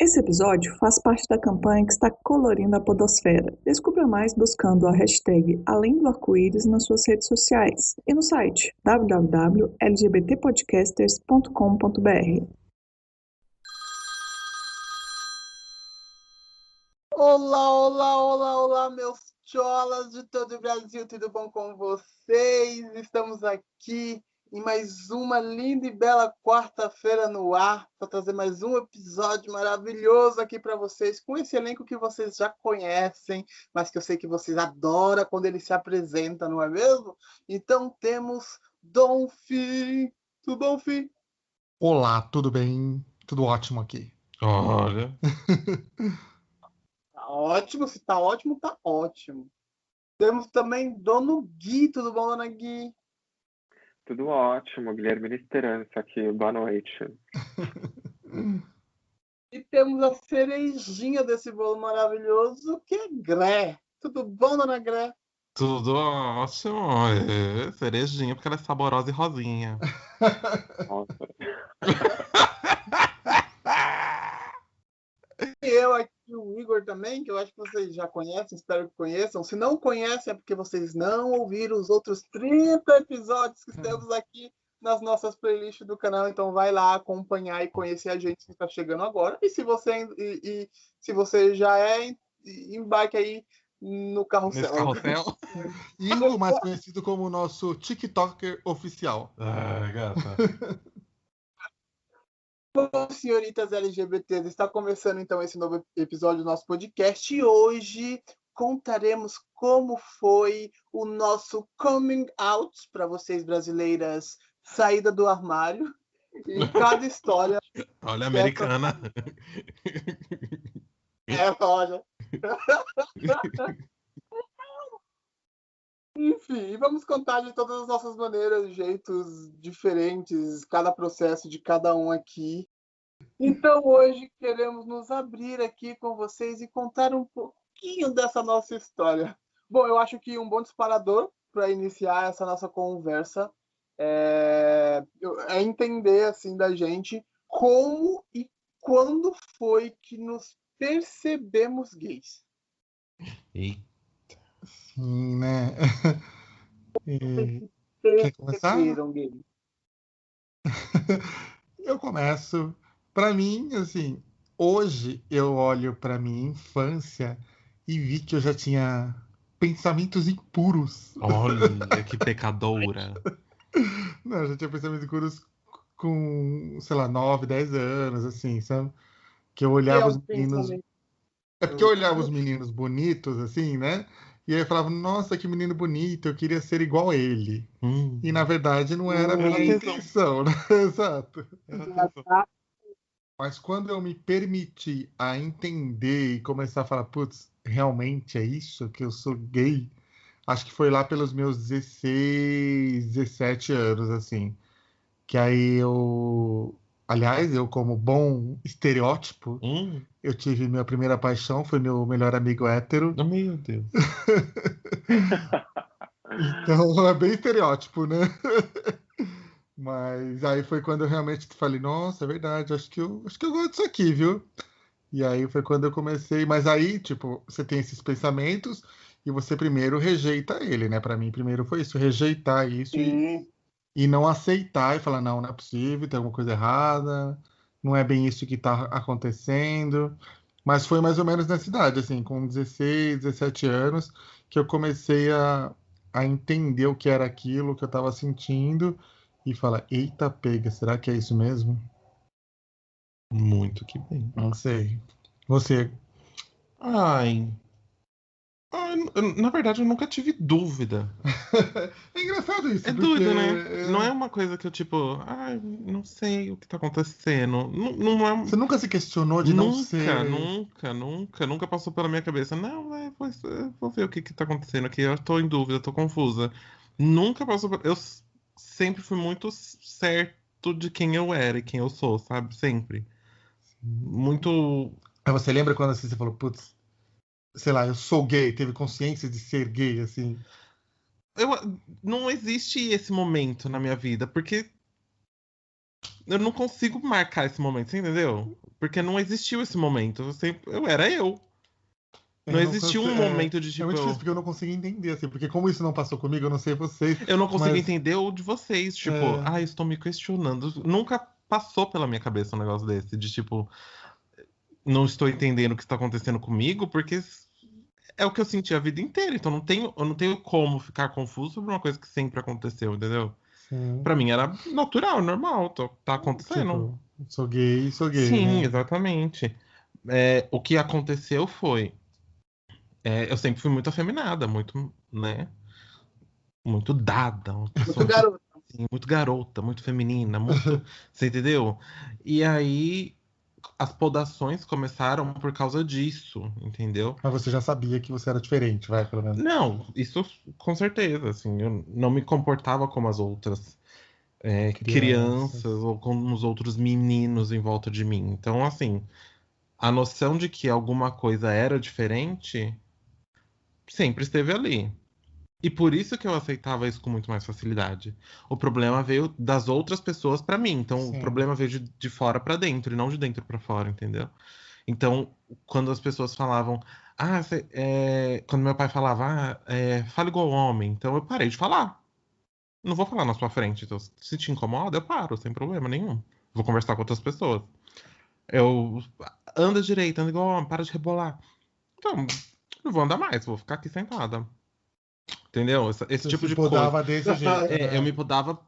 Esse episódio faz parte da campanha que está colorindo a podosfera. Descubra mais buscando a hashtag Além do Arco-Íris nas suas redes sociais e no site www.lgbtpodcasters.com.br. Olá, olá, olá, olá, meus cholas de todo o Brasil, tudo bom com vocês? Estamos aqui em mais uma linda e bela quarta-feira no ar para trazer mais um episódio maravilhoso aqui para vocês, com esse elenco que vocês já conhecem, mas que eu sei que vocês adoram quando ele se apresenta, não é mesmo? Então temos Dom Fi. Tudo bom, Fi? Olá, tudo bem? Tudo ótimo aqui. Olha, Tá ótimo, se tá ótimo, tá ótimo. Temos também Dono Gui, tudo bom, Dona Gui? tudo ótimo. Guilherme Listerança aqui, boa noite. E temos a cerejinha desse bolo maravilhoso, que é Gré. Tudo bom, Dona Gré? Tudo ótimo. Cerejinha, porque ela é saborosa e rosinha. Nossa. E eu aqui, o Igor também, que eu acho que vocês já conhecem, espero que conheçam. Se não conhecem, é porque vocês não ouviram os outros 30 episódios que temos aqui nas nossas playlists do canal. Então vai lá acompanhar e conhecer a gente que está chegando agora. E se você já é, embarque aí no Nesse carrossel. carrossel. Igor, mais conhecido como o nosso TikToker oficial. Ah, gata. Bom, senhoritas LGBTs, está começando então esse novo episódio do nosso podcast e hoje contaremos como foi o nosso coming out para vocês brasileiras, saída do armário, e cada história Olha, americana. olha. Enfim, vamos contar de todas as nossas maneiras, jeitos diferentes, cada processo de cada um aqui. Então hoje queremos nos abrir aqui com vocês e contar um pouquinho dessa nossa história. Bom, eu acho que um bom disparador para iniciar essa nossa conversa é entender assim da gente como e quando foi que nos percebemos gays. Eita. Sim, né? Quer começar? Perceberam gays. Eu começo. Pra mim, assim, hoje eu olho pra minha infância e vi que eu já tinha pensamentos impuros. Olha, que pecadora. Não, eu já tinha pensamentos impuros com, sei lá, 9, 10 anos, assim, sabe? Que eu olhava os meninos. É porque eu olhava os meninos bonitos, assim, né? E aí eu falava, nossa, que menino bonito, eu queria ser igual a ele. E na verdade não era a minha Era intenção, né? Exato. atenção. Mas quando eu me permiti a entender e começar a falar, putz, realmente é isso que eu sou gay, acho que foi lá pelos meus 16, 17 anos, assim. Que aí eu. Aliás, eu, como bom estereótipo, eu tive minha primeira paixão, foi meu melhor amigo hétero. Oh, meu Deus. Então é bem estereótipo, né? Mas aí foi quando eu realmente falei, nossa, é verdade, acho que eu gosto disso aqui, viu? E aí foi quando eu comecei, mas aí, tipo, você tem esses pensamentos e você primeiro rejeita ele, né? Pra mim, primeiro foi isso, rejeitar isso e não aceitar e falar, não é possível, tem alguma coisa errada, não é bem isso que tá acontecendo. Mas foi mais ou menos nessa idade, assim, com 16, 17 anos, que eu comecei a entender o que era aquilo que eu estava sentindo e falar, eita, pega, será que é isso mesmo? Muito que bem. Não sei. Você. Ai. Na verdade, eu nunca tive dúvida. É engraçado isso, É porque... dúvida, né? Não é uma coisa que eu, tipo, não sei o que tá acontecendo. Não, não é. Você nunca se questionou de não ser... Nunca passou pela minha cabeça. Não, vou ver o que tá acontecendo aqui. Eu tô em dúvida, tô confusa. Nunca passou por... Eu sempre fui muito certo de quem eu era e quem eu sou, sabe? Sempre. Muito. Aí você lembra quando assim, você falou, putz, sei lá, eu sou gay, teve consciência de ser gay, assim? Não existe esse momento na minha vida, porque eu não consigo marcar esse momento, você entendeu? Porque não existiu esse momento. Eu era eu. Eu Não não existiu um consigo- momento de é tipo. muito difícil porque eu não consigo entender, assim, porque como isso não passou comigo, eu não sei vocês, Eu não consigo mas entender o de vocês. Tipo, é, estou me questionando. Nunca passou pela minha cabeça um negócio desse. De tipo, não estou entendendo o que está acontecendo comigo, porque é o que eu senti a vida inteira. Então eu não tenho como ficar confuso sobre uma coisa que sempre aconteceu, entendeu? sim, Pra mim era natural, normal, tá acontecendo. tipo, sou gay, Sim, né? exatamente. O que aconteceu foi, eu sempre fui muito afeminada, muito, né? Muito dada, uma pessoa Muito garoto. assim, muito garota, muito feminina, muito, você entendeu? E aí as podações começaram por causa disso, entendeu? Mas você já sabia que você era diferente, vai, pelo menos. Não, isso com certeza, assim, eu não me comportava como as outras crianças Crianças. ou como os outros meninos em volta de mim. Então, assim, a noção de que alguma coisa era diferente sempre esteve ali. E por isso que eu aceitava isso com muito mais facilidade. O problema veio das outras pessoas pra mim. Então, o Sim. problema veio de fora pra dentro e não de dentro pra fora, entendeu? Então, quando as pessoas falavam, quando meu pai falava, fala igual homem, então eu parei de falar. Não vou falar na sua frente. Então, se te incomoda, eu paro, sem problema nenhum. Vou conversar com outras pessoas. Eu anda direito, anda igual homem, para de rebolar. Então, não vou andar mais, vou ficar aqui sentada. Entendeu? Esse Você tipo se de coisa. podava desse jeito, Eu né? me mudava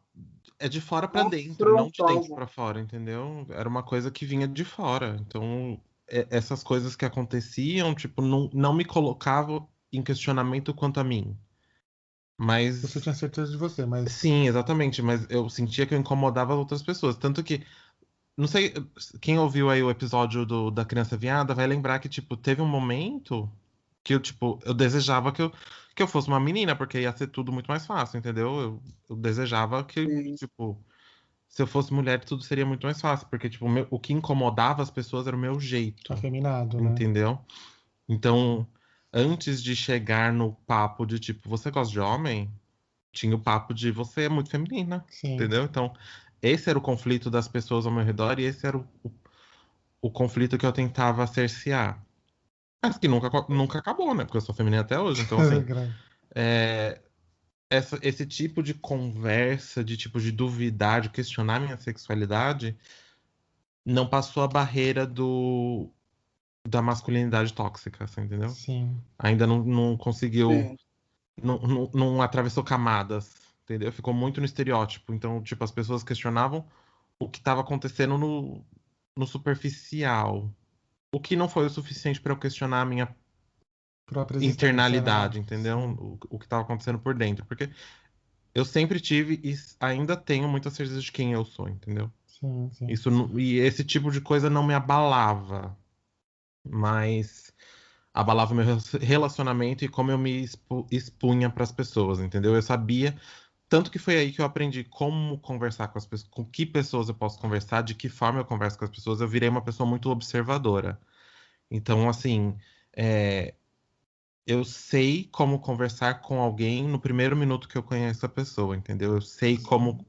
de fora pra dentro, não de dentro Afrontosa. pra fora, entendeu? Era uma coisa que vinha de fora. Então, essas coisas que aconteciam, tipo, não me colocavam em questionamento quanto a mim. Você Mas, tinha certeza de você, mas sim, exatamente. Mas eu sentia que eu incomodava as outras pessoas. Tanto que, não sei, quem ouviu aí o episódio da Criança Viada vai lembrar que, tipo, teve um momento que eu, tipo, eu desejava que eu fosse uma menina, porque ia ser tudo muito mais fácil, entendeu? Eu desejava que, Sim. tipo, se eu fosse mulher, tudo seria muito mais fácil, porque, tipo, o que incomodava as pessoas era o meu jeito, afeminado, né? entendeu? Então, antes de chegar no papo de, tipo, você gosta de homem? Tinha o papo de você é muito feminina, Sim. entendeu? Então, esse era o conflito das pessoas ao meu redor e esse era o conflito que eu tentava cercear. Mas que nunca acabou, né? Porque eu sou feminina até hoje. Então, assim, Gra- é, esse tipo de conversa, de tipo de duvidar, de questionar minha sexualidade, não passou a barreira da masculinidade tóxica, assim, entendeu? Sim. Ainda não conseguiu, Sim. não atravessou camadas, entendeu? Ficou muito no estereótipo. Então, tipo, as pessoas questionavam o que estava acontecendo no superficial. O que não foi o suficiente para eu questionar a minha Própria existência, né? internalidade, entendeu? Sim. O que estava acontecendo por dentro. Porque eu sempre tive e ainda tenho muita certeza de quem eu sou, entendeu? Sim, sim. E esse tipo de coisa não me abalava, mas abalava o meu relacionamento e como eu me expunha para as pessoas, entendeu? Eu sabia, tanto que foi aí que eu aprendi como conversar com as pessoas, com que pessoas eu posso conversar, de que forma eu converso com as pessoas. Eu virei uma pessoa muito observadora. Então, assim, é, eu sei como conversar com alguém no primeiro minuto que eu conheço a pessoa, entendeu? Eu sei como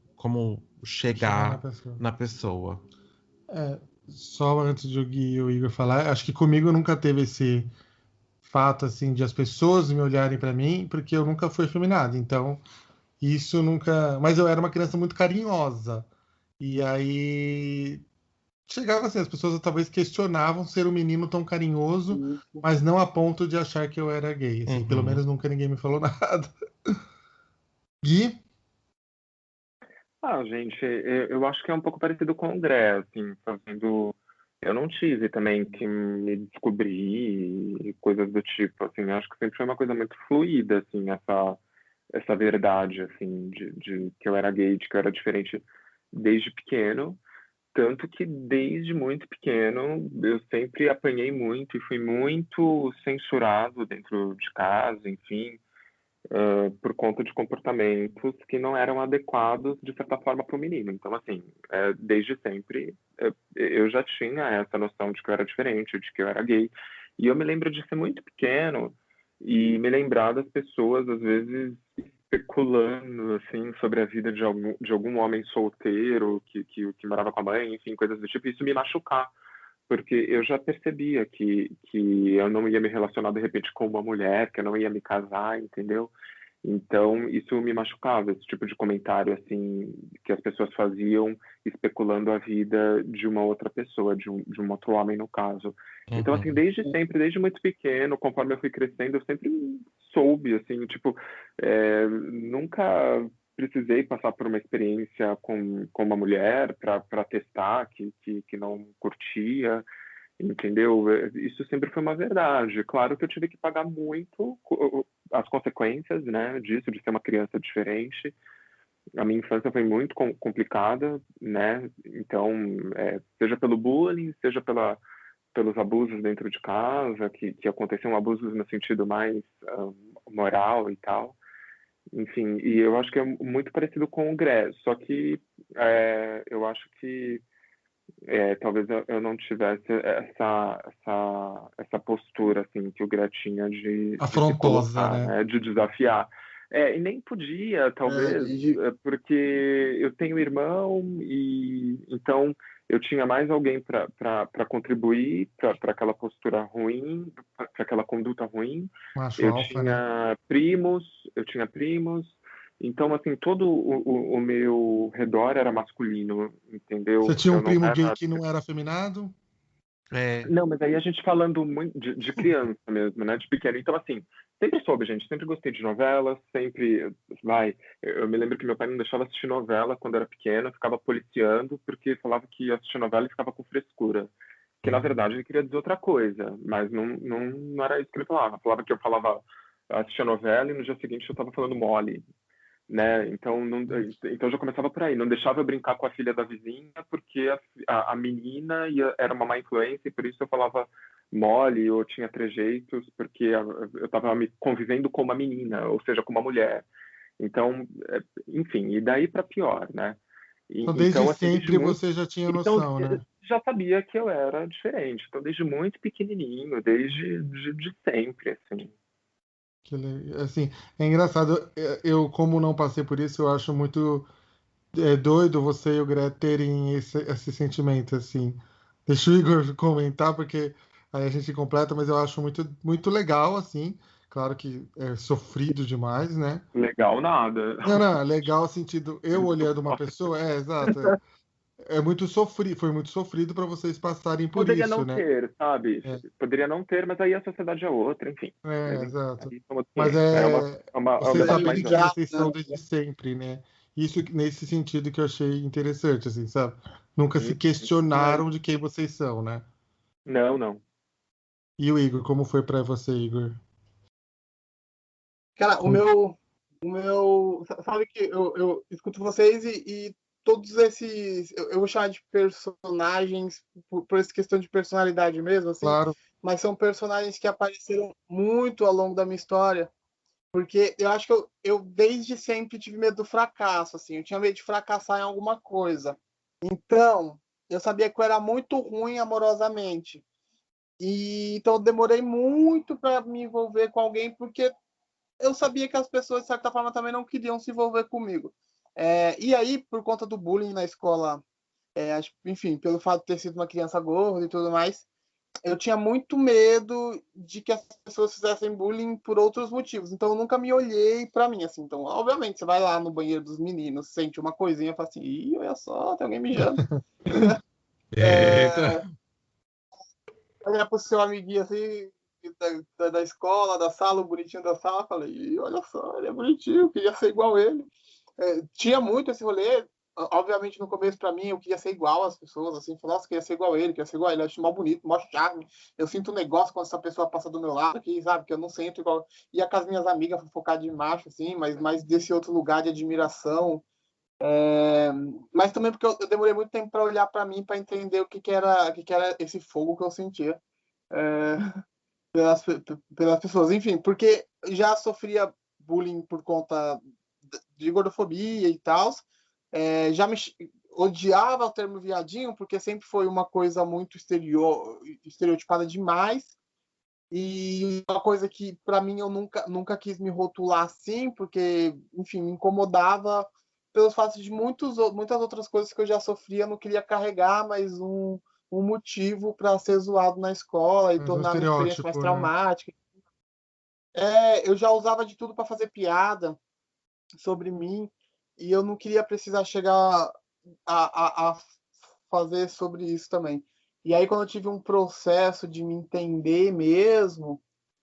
Chegar na chegar pessoa. na pessoa. É, só antes de o Gui e o Igor falar, acho que comigo nunca teve esse fato assim de as pessoas me olharem para mim, porque eu nunca fui afeminado. Então, isso nunca. Mas eu era uma criança muito carinhosa. E aí chegava assim, as pessoas talvez questionavam ser um menino tão carinhoso, Isso. mas não a ponto de achar que eu era gay. Assim, pelo Uhum. menos nunca ninguém me falou nada. Gui? Gente, eu acho que é um pouco parecido com o André, assim, fazendo. Eu não tive também que me descobrir e coisas do tipo, assim, eu acho que sempre foi uma coisa muito fluida, assim, essa verdade, assim, de que eu era gay, de que eu era diferente desde pequeno. Tanto que desde muito pequeno eu sempre apanhei muito e fui muito censurado dentro de casa, enfim, por conta de comportamentos que não eram adequados, de certa forma, para o menino. Então, assim, desde sempre eu já tinha essa noção de que eu era diferente, de que eu era gay. E eu me lembro de ser muito pequeno e me lembrar das pessoas, às vezes, especulando, assim, sobre a vida de algum homem solteiro que morava com a mãe, enfim, coisas do tipo, e isso me machucar, porque eu já percebia que eu não ia me relacionar, de repente, com uma mulher, que eu não ia me casar, entendeu? Então, isso me machucava, esse tipo de comentário, assim, que as pessoas faziam especulando a vida de uma outra pessoa, de um outro homem, no caso. Então, assim, Uhum. desde sempre, desde muito pequeno, conforme eu fui crescendo, eu sempre soube, assim, tipo, nunca precisei passar por uma experiência com uma mulher para testar que não curtia, entendeu? Isso sempre foi uma verdade. Claro que eu tive que pagar muito as consequências, né, disso, de ser uma criança diferente. A minha infância foi muito complicada, né? Então, seja pelo bullying, seja pelos abusos dentro de casa, que aconteciam abusos no sentido mais moral e tal. Enfim, e eu acho que é muito parecido com o Gré, só que eu acho que talvez eu não tivesse essa postura assim que o Gré tinha de se Afrontosa, colocar, né? né, de desafiar. E nem podia, talvez, porque eu tenho irmão e então eu tinha mais alguém para contribuir para aquela postura ruim, para aquela conduta ruim. Macho Eu alfa, né? tinha primos, então, assim, todo o meu redor era masculino, Você entendeu? tinha Eu um não primo gay era. que não era afeminado? É, Não, mas aí a gente falando muito de criança mesmo, né? De pequeno. Então, assim, sempre soube, gente. Sempre gostei de novela, sempre. Vai. Eu me lembro que meu pai não deixava assistir novela quando eu era pequeno, eu ficava policiando, porque falava que ia assistir novela e ficava com frescura. Que na verdade ele queria dizer outra coisa, mas não era isso que ele falava. Falava que eu falava, assistia novela e no dia seguinte eu estava falando mole, né? Então, então já começava por aí. Não deixava eu brincar com a filha da vizinha porque a menina era uma má influência e por isso eu falava mole ou tinha trejeitos porque eu estava me convivendo com uma menina, ou seja, com uma mulher. Então, enfim, e daí para pior, né? Então, desde Então, assim, desde sempre muito. você já tinha Então, noção, né? já sabia que eu era diferente. Então, desde muito pequenininho, desde de sempre, assim. Assim, é engraçado. Eu, como não passei por isso, eu acho muito doido você e o Greg terem esse sentimento, assim. Deixa o Igor comentar, porque aí a gente completa, mas eu acho muito, muito legal, assim. Claro que é sofrido demais, né? Legal, nada. Não, não, é legal sentido. Eu olhando uma pessoa, exato. É muito sofrido, foi muito sofrido para vocês passarem por Poderia isso, não né? ter, sabe? É, Poderia não ter, mas aí a sociedade é outra, enfim. Mas enfim, exato. aí somos Mas 500. Aí é um você debate saber mais de quem amplo. Já, vocês são desde sempre, né? Isso nesse sentido que eu achei interessante, assim, sabe? Nunca se Uhum. questionaram de quem vocês são, né? Não, não. E o Igor, como foi para você, Igor? cara, Como- sabe que eu escuto vocês e todos esses, eu vou chamar de personagens por essa questão de personalidade mesmo, assim, Claro, mas são personagens que apareceram muito ao longo da minha história, porque eu acho que eu desde sempre tive medo do fracasso, assim, eu tinha medo de fracassar em alguma coisa. Então, eu sabia que eu era muito ruim amorosamente. E então eu demorei muito para me envolver com alguém, porque eu sabia que as pessoas, de certa forma, também não queriam se envolver comigo. E aí, por conta do bullying na escola, enfim, pelo fato de ter sido uma criança gorda e tudo mais, eu tinha muito medo de que as pessoas fizessem bullying por outros motivos. Então, eu nunca me olhei para mim, assim. Então, obviamente, você vai lá no banheiro dos meninos, sente uma coisinha e fala assim, ih, olha só, tem alguém mijando. eita. Olha pro seu amiguinho assim, da escola, da sala, o bonitinho da sala, falei, ih, olha só, ele é bonitinho, queria ser igual ele. Tinha muito esse rolê, obviamente no começo pra mim eu queria ser igual às pessoas, assim, falei, nossa, queria ser igual a ele, queria ser igual a ele, eu acho mó bonito, mó charme, eu sinto um negócio quando essa pessoa passa do meu lado aqui, sabe, que eu não sinto igual, ia com as minhas amigas focar de macho, assim, mas mais desse outro lugar de admiração, mas também porque eu demorei muito tempo para olhar para mim, para entender o que era esse fogo que eu sentia pelas pessoas. Enfim, porque já sofria bullying por conta de gordofobia e tal. Já me odiava o termo viadinho, porque sempre foi uma coisa muito estereotipada demais. E uma coisa que, para mim, eu nunca quis me rotular assim, porque, enfim, me incomodava pelos fatos de muitas outras coisas que eu já sofria, eu não queria carregar mais um motivo para ser zoado na escola e Mas um tornar a minha experiência mais estereótipo, né? traumática. Eu já usava de tudo para fazer piada sobre mim e eu não queria precisar chegar a fazer sobre isso também. E aí, quando eu tive um processo de me entender mesmo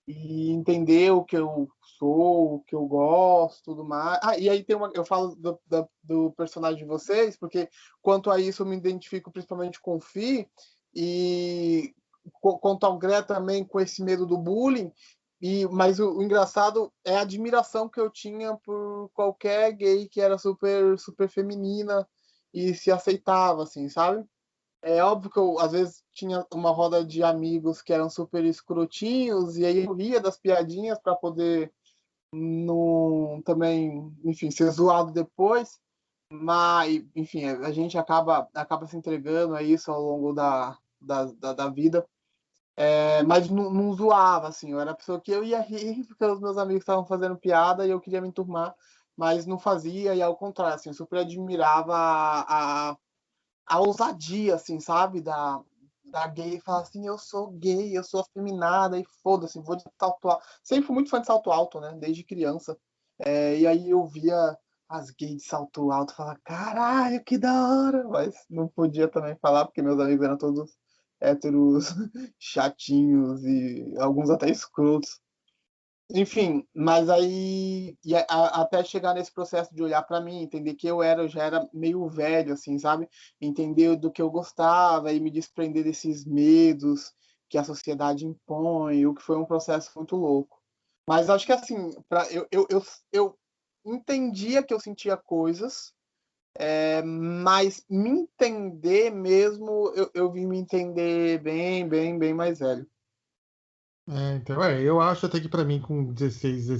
e entender o que eu sou, o que eu gosto, tudo mais. E aí eu falo do personagem de vocês, porque quanto a isso eu me identifico principalmente com o Fi, e quanto ao Gré também com esse medo do bullying. Mas o engraçado é a admiração que eu tinha por qualquer gay que era super, super feminina e se aceitava, assim, sabe? É óbvio que eu, às vezes, tinha uma roda de amigos que eram super escrotinhos, e aí eu ria das piadinhas para poder não também, enfim, ser zoado depois. Mas, enfim, a gente acaba se entregando a isso ao longo da vida. Mas não zoava, assim. Eu era a pessoa que eu ia rir porque os meus amigos estavam fazendo piada e eu queria me enturmar, mas não fazia, e ao contrário, assim, eu super admirava a ousadia, assim, sabe? Da gay falar assim, eu sou gay, eu sou afeminada, e foda-se, vou de salto alto. Sempre fui muito fã de salto alto, né? Desde criança. E aí eu via as gays de salto alto e falava, caralho, que da hora! Mas não podia também falar, porque meus amigos eram todos héteros chatinhos e alguns até escrotos. Enfim, mas aí até chegar nesse processo de olhar para mim, entender que eu já era meio velho, assim, sabe? Entender do que eu gostava e me desprender desses medos que a sociedade impõe, o que foi um processo muito louco. Mas acho que assim, eu entendia que eu sentia coisas, mas me entender mesmo, eu vim me entender bem, bem, bem mais velho. Então, eu acho até que pra mim, com 15,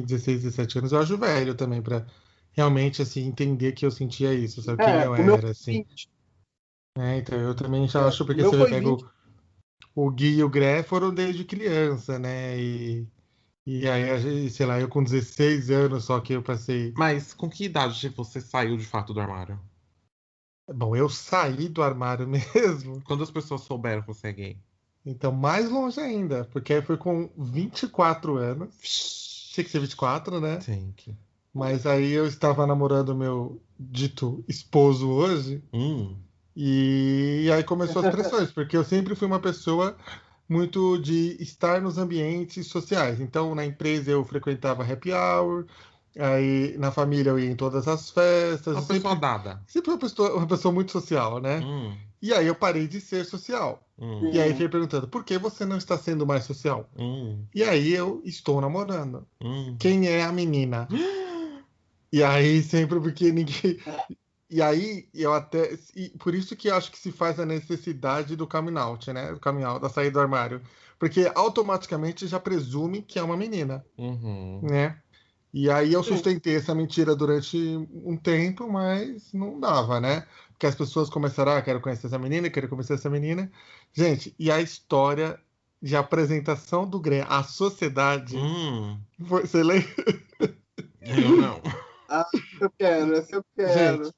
16, 17 anos, eu acho velho também, pra realmente, assim, entender que eu sentia isso, sabe? Quem eu O meu era, assim. 20, Então, eu também já acho, o porque meu você foi pega 20. o Gui e o Gré foram desde criança, né? E aí, sei lá, eu com 16 anos, só que eu passei. Mas com que idade você saiu de fato do armário? Bom, eu saí do armário mesmo, Quando as pessoas souberam que você é gay? então mais longe ainda, porque aí foi com 24 anos. Tinha que ser 24, né? Tem que. Mas aí eu estava namorando meu dito esposo hoje, e aí começou as pressões, porque eu sempre fui uma pessoa muito de estar nos ambientes sociais. Então, na empresa eu frequentava happy hour, aí na família eu ia em todas as festas, Uma pessoa dada. sempre uma pessoa muito social, né? E aí eu parei de ser social. E aí fiquei perguntando, por que você não está sendo mais social? E aí eu estou namorando. Quem é a menina? E aí sempre porque ninguém. E aí eu até. E por isso que eu acho que se faz a necessidade do coming out, né? Do coming out, da saída do armário. Porque automaticamente já presume que é uma menina, né? E aí eu sustentei essa mentira durante um tempo, mas não dava, né? Porque as pessoas começaram, quero conhecer essa menina, quero conhecer essa menina. Gente, e a história de apresentação do Grêmio à sociedade. Você lembra? Eu não. Eu quero, essa eu quero. Gente,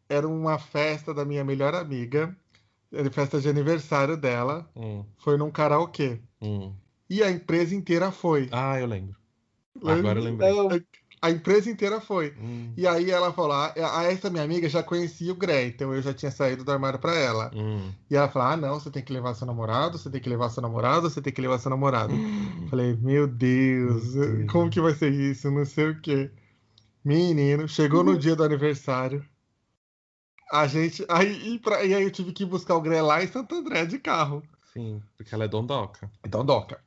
era uma festa da minha melhor amiga, festa de aniversário dela. Foi num karaokê. E a empresa inteira foi. Ah, eu lembro. Agora eu lembrei. A empresa inteira foi. E aí ela falou: essa minha amiga já conhecia o Grey, então eu já tinha saído do armário pra ela. E ela falou: não, você tem que levar seu namorado, você tem que levar seu namorado, você tem que levar seu namorado. Falei: meu Deus, como que vai ser isso? Não sei o quê. Menino, chegou no dia do aniversário. A gente. E aí eu tive que buscar o Grey lá em Santo André de carro. Sim, porque ela é dondoca. Então, doca.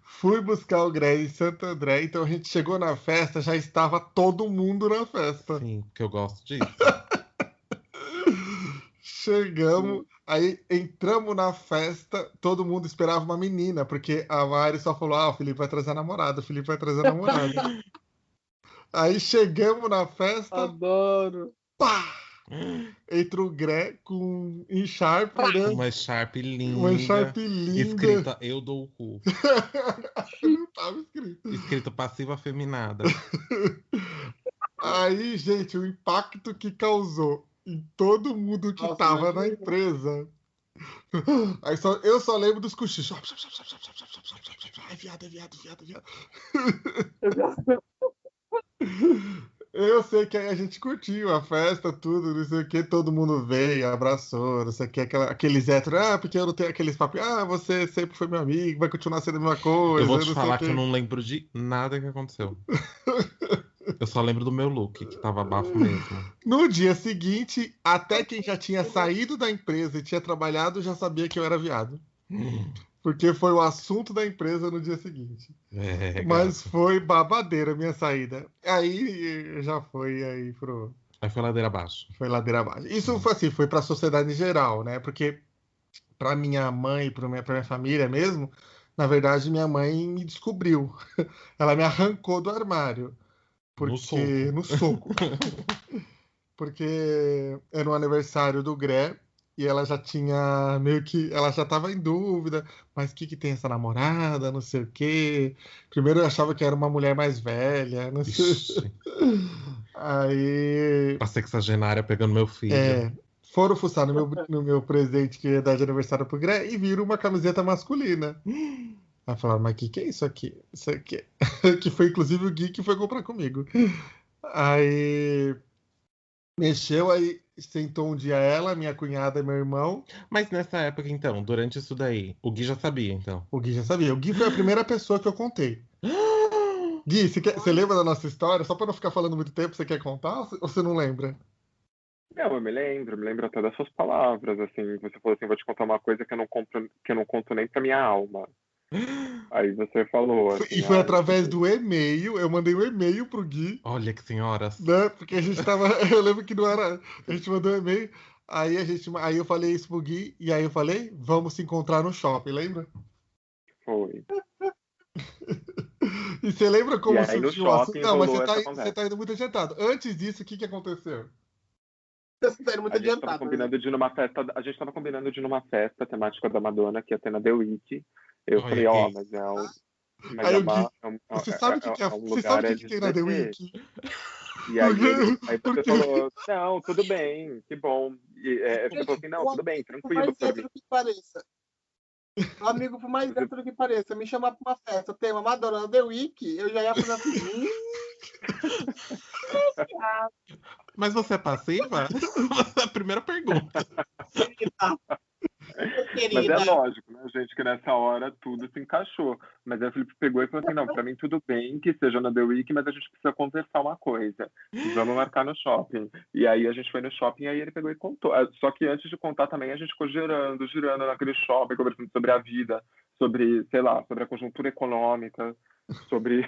Fui buscar o Grey em Santo André, então a gente chegou na festa, já estava todo mundo na festa. Sim, porque eu gosto disso. Chegamos, aí entramos na festa, todo mundo esperava uma menina, porque a Mari só falou: o Felipe vai trazer namorado, o Felipe vai trazer namorado. Aí chegamos na festa. Adoro. Pá! Entra o Gré com em Sharp, né? Uma Sharp linda. Uma Sharp linda. Escrita eu dou o cu. Não tava escrito. Escrito passiva afeminada. Aí, gente, o impacto que causou em todo mundo que Nossa, tava na imagina. empresa. Aí eu só lembro dos cochichos. Ai, viado, é viado, viado, viado. Eu sei que aí a gente curtiu a festa, tudo, não sei o que, todo mundo veio, abraçou, não sei o que, aqueles héteros, porque eu não tenho aqueles papos, você sempre foi meu amigo, vai continuar sendo a mesma coisa, Eu vou te não sei falar o que quê. eu não lembro de nada que aconteceu. Eu só lembro do meu look, que tava bafo mesmo. No dia seguinte, até quem já tinha saído da empresa e tinha trabalhado já sabia que eu era viado. Porque foi o assunto da empresa no dia seguinte. Mas gato. foi babadeira a minha saída. Aí já foi aí pro... Aí foi ladeira abaixo. Foi ladeira abaixo. Isso foi assim, foi pra sociedade em geral, né? Porque pra minha mãe, pra minha família mesmo, na verdade minha mãe me descobriu. Ela me arrancou do armário. No soco. No soco. Porque era o aniversário do Gré e ela já tinha meio que. Ela já tava em dúvida, mas o que que tem essa namorada, não sei o quê. Primeiro eu achava que era uma mulher mais velha, não sei. Ixi, Aí. a sexagenária pegando meu filho. Foram fuçar no meu presente que ia dar de aniversário pro Gré e viram uma camiseta masculina. Aí falaram, mas o que é isso aqui? Isso aqui. Que foi inclusive o Gui que foi comprar comigo. Aí. Mexeu, aí sentou um dia ela, minha cunhada e meu irmão. Mas nessa época, então, durante isso daí, o Gui já sabia, então. O Gui já sabia. O Gui foi a primeira pessoa que eu contei. Gui, você lembra da nossa história? Só para não ficar falando muito tempo, você quer contar ou você não lembra? Não, eu me lembro até das suas palavras, assim, você falou assim, vou te contar uma coisa que eu não conto nem pra minha alma. Aí você falou, assim, E foi através do e-mail, eu mandei um e-mail pro Gui, Olha que senhoras. né? Porque a gente tava, eu lembro que não era, a gente mandou um e-mail, aí eu falei isso pro Gui, e aí eu falei, vamos se encontrar no shopping, lembra? Foi. E você lembra como E aí no surgiu o assunto? shopping Não, mas rolou essa você conversa. tá indo muito adiantado. Antes disso, o que aconteceu? Você tá indo muito A gente tava adiantado. combinando de ir numa festa, a gente tava combinando de ir numa festa temática da Madonna, que ia ter na The Week. Eu Olha falei, que- mas é um, mas Aí é o Gui, você sabe o que é, um você sabe lugar o que tem na The LGBT. Week? E aí, aí você Porque- falou, não, tudo bem, que bom. E, você falou assim, não, tudo bem, Por tranquilo mais por mim. hétero que pareça. Um amigo, por mais hétero que pareça, me chamar pra uma festa, tema Madonna The Week, eu já ia fazer assim. Mas você é passiva? Essa é a primeira pergunta. Mas é lógico, né, gente, que nessa hora tudo se encaixou. Mas aí o Felipe pegou e falou assim, não, pra mim tudo bem que seja na The Week, mas a gente precisa conversar uma coisa. Vamos marcar no shopping. E aí a gente foi no shopping e aí ele pegou e contou. Só que antes de contar também, a gente ficou girando naquele shopping, conversando sobre a vida, sobre, sei lá, sobre a conjuntura econômica, sobre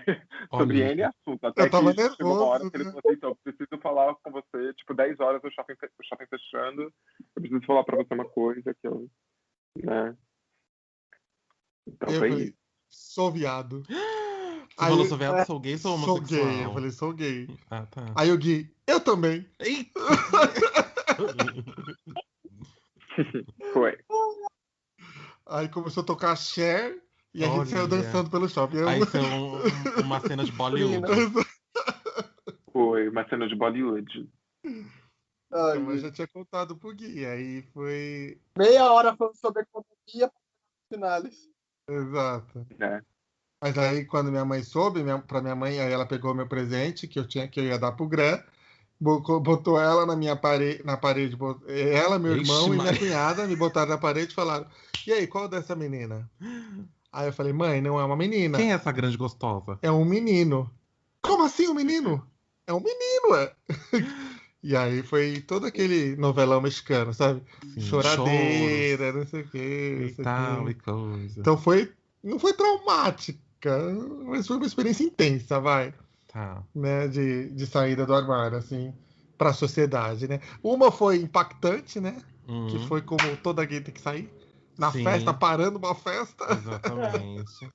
Olha. N assunto. Eu Até tava que chegou uma hora nervoso, que ele né? falou assim, então, eu preciso falar com você, tipo, 10 horas o shopping fechando, eu preciso falar pra você uma coisa que eu... Né? Então Eu foi falei, isso. sou viado. Você Aí falou, sou viado, sou gay, sou sou homossexual? gay. Eu falei, sou gay. Ah, tá. Aí o Gui, eu também. Eita! Foi. Aí começou a tocar Cher e a gente saiu Olha. dançando pelo shopping. Aí foi uma cena de Bollywood. Foi uma cena de Bollywood. Então, eu já tinha contado pro Gui. Aí foi. Meia hora falando sobre economia finais. Exato. Né? Mas aí, quando minha mãe soube, pra minha mãe, aí ela pegou meu presente que eu ia dar pro Gré, botou ela na parede, ela, meu Ixi, irmão e minha Maria. cunhada me botaram na parede e falaram: e aí, qual dessa menina? Aí eu falei: mãe, não é uma menina. Quem é essa grande gostosa? É um menino. Como assim um menino? É um menino, é. E aí foi todo aquele novelão mexicano, sabe? Sim, Choradeira, choros não sei o quê, não e sei o tal quê. e coisa. Então não foi traumática, mas foi uma experiência intensa, vai, Tá. né, de saída do armário, assim, pra sociedade, né? Uma foi impactante, né, que foi como toda gay tem que sair, na Sim. festa, parando uma festa. Exatamente.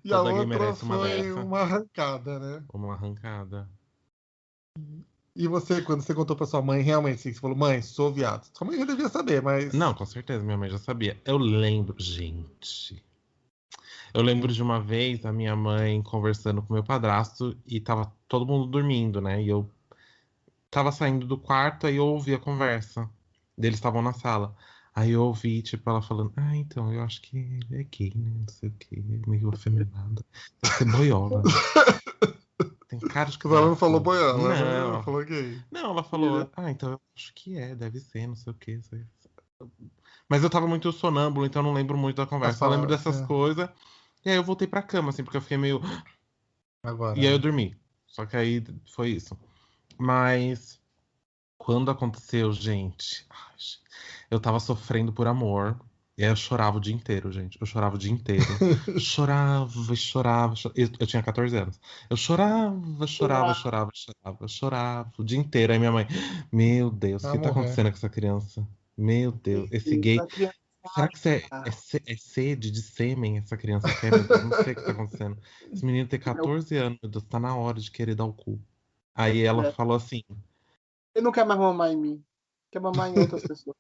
E a Toda gay outra merece uma foi dessa. uma arrancada, né? Uma arrancada. E você, quando você contou pra sua mãe, realmente, assim, você falou, mãe, sou viado. Sua mãe já devia saber, mas... Não, com certeza, minha mãe já sabia. Eu lembro, gente. Eu lembro de uma vez a minha mãe conversando com meu padrasto e tava todo mundo dormindo, né? E eu tava saindo do quarto, aí eu ouvi a conversa. Eles estavam na sala. Aí eu ouvi, tipo, ela falando, então, eu acho que ele é gay, né? Não sei o quê, meio afeminado. Deve ser boiola, né? Tem cara de que Mas ela deve não falou ser. boiola, ela Não. falou gay. Não, ela falou, então eu acho que deve ser, não sei o quê. Mas eu tava muito sonâmbulo, então eu não lembro muito da A conversa. Eu lembro sua... dessas coisas. E aí eu voltei pra cama, assim, porque eu fiquei meio. Agora, E aí eu né? dormi. Só que aí foi isso. Mas quando aconteceu, gente, eu tava sofrendo por amor. E aí eu chorava o dia inteiro, gente. Eu chorava o dia inteiro. Chorava, chorava, chorava. Eu tinha 14 anos. Eu chorava, chorava, chorava, chorava, chorava o dia inteiro. Aí minha mãe, meu Deus, o Vai que tá morrer. acontecendo com essa criança? Meu Deus, esse gay. A criança Será que isso é sede de sêmen essa criança quer, meu Deus? Não sei o que tá acontecendo. Esse menino tem 14 anos, meu Deus, tá na hora de querer dar o cu. Aí ela né? falou assim. Ele não quer mais mamar em mim. Quer mamar em outras pessoas.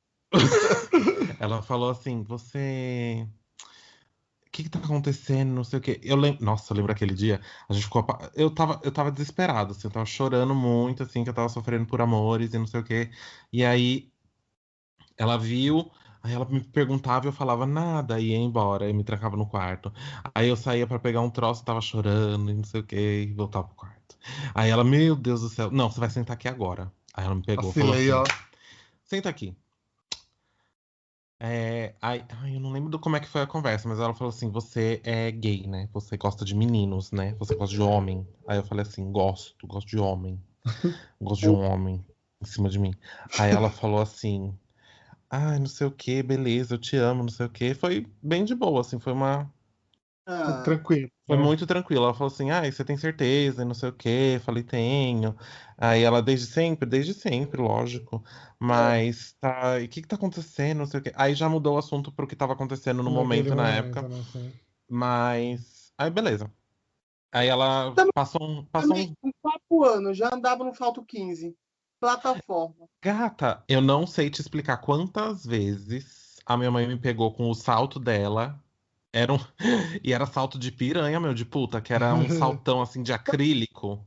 Ela falou assim, você. O que tá acontecendo? Não sei o quê. Eu lembro. Nossa, eu lembro aquele dia. A gente ficou. Eu tava desesperado, assim, eu tava chorando muito, assim, que eu tava sofrendo por amores e não sei o quê. E aí ela viu, aí ela me perguntava e eu falava nada, e ia embora, e me trancava no quarto. Aí eu saía pra pegar um troço, tava chorando e não sei o quê, e voltava pro quarto. Aí ela, meu Deus do céu, não, você vai sentar aqui agora. Aí ela me pegou, falou Vacilei, assim: ó. senta aqui. Eu não lembro como é que foi a conversa, mas ela falou assim: você é gay, né? Você gosta de meninos, né? Você gosta de homem. Aí eu falei assim: gosto de homem. Gosto de um homem em cima de mim. Aí ela falou assim: não sei o que, beleza, eu te amo, não sei o que. Foi bem de boa, assim, Ah, Tranquilo, foi né? muito tranquilo. Ela falou assim, você tem certeza, e não sei o que. Eu falei, tenho. Aí ela, desde sempre, lógico. é. Mas tá, e o que tá acontecendo, não sei o que. Aí já mudou o assunto pro que tava acontecendo no Naquele momento, na momento, época. né? Assim. Mas, aí beleza. Aí ela passou Também, um... com 4 anos, já andava no Falto 15. Plataforma. Gata, eu não sei te explicar quantas vezes a minha mãe me pegou com o salto dela. Era um... E era salto de piranha, meu, de puta, que era um saltão assim de acrílico,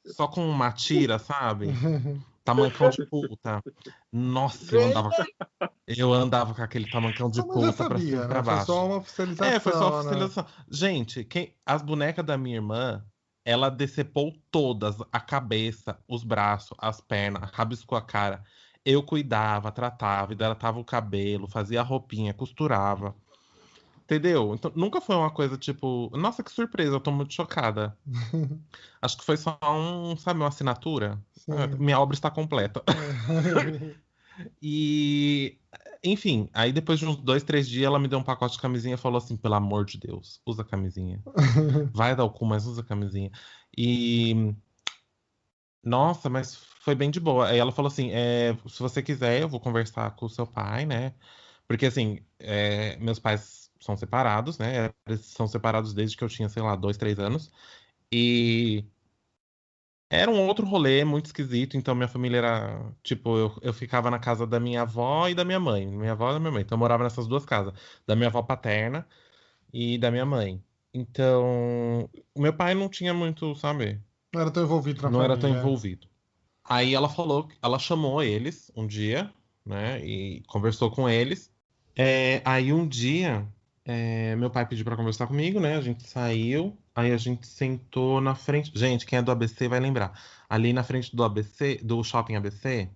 só com uma tira, sabe? Tamancão de puta. Nossa, eu Vem, andava com aquele tamancão de Não, mas já puta pra cima e sabia, pra né? Foi só baixo. uma Foi só oficialização, né? oficialização. Gente, as bonecas da minha irmã, ela decepou todas, a cabeça, os braços, as pernas, rabiscou a cara. Eu cuidava, tratava, hidratava o cabelo, fazia a roupinha, costurava. Entendeu? Então, nunca foi uma coisa tipo, nossa, que surpresa, eu tô muito chocada. Acho que foi só sabe, uma assinatura. Sim. Minha obra está completa. E, enfim, aí depois de uns 2, 3 dias, ela me deu um pacote de camisinha e falou assim: pelo amor de Deus, usa camisinha. Vai dar o cu, mas usa camisinha. E, nossa, mas foi bem de boa. Aí ela falou assim: se você quiser, eu vou conversar com o seu pai, né? Porque, assim, meus pais são separados, né? Eles são separados desde que eu tinha, sei lá, 2, 3 anos. E era um outro rolê muito esquisito. Então, minha família era, tipo, eu ficava na casa da minha avó e da minha mãe. Minha avó e da minha mãe. Então, eu morava nessas duas casas. Da minha avó paterna e da minha mãe. Então, o meu pai não tinha muito, sabe? Não era tão envolvido na Não era tão família. envolvido. Aí ela falou, ela chamou eles um dia, né? E conversou com eles. Aí um dia, meu pai pediu pra conversar comigo, né? A gente saiu, aí a gente sentou na frente. Gente, quem é do ABC vai lembrar. Ali na frente do ABC, do Shopping ABC,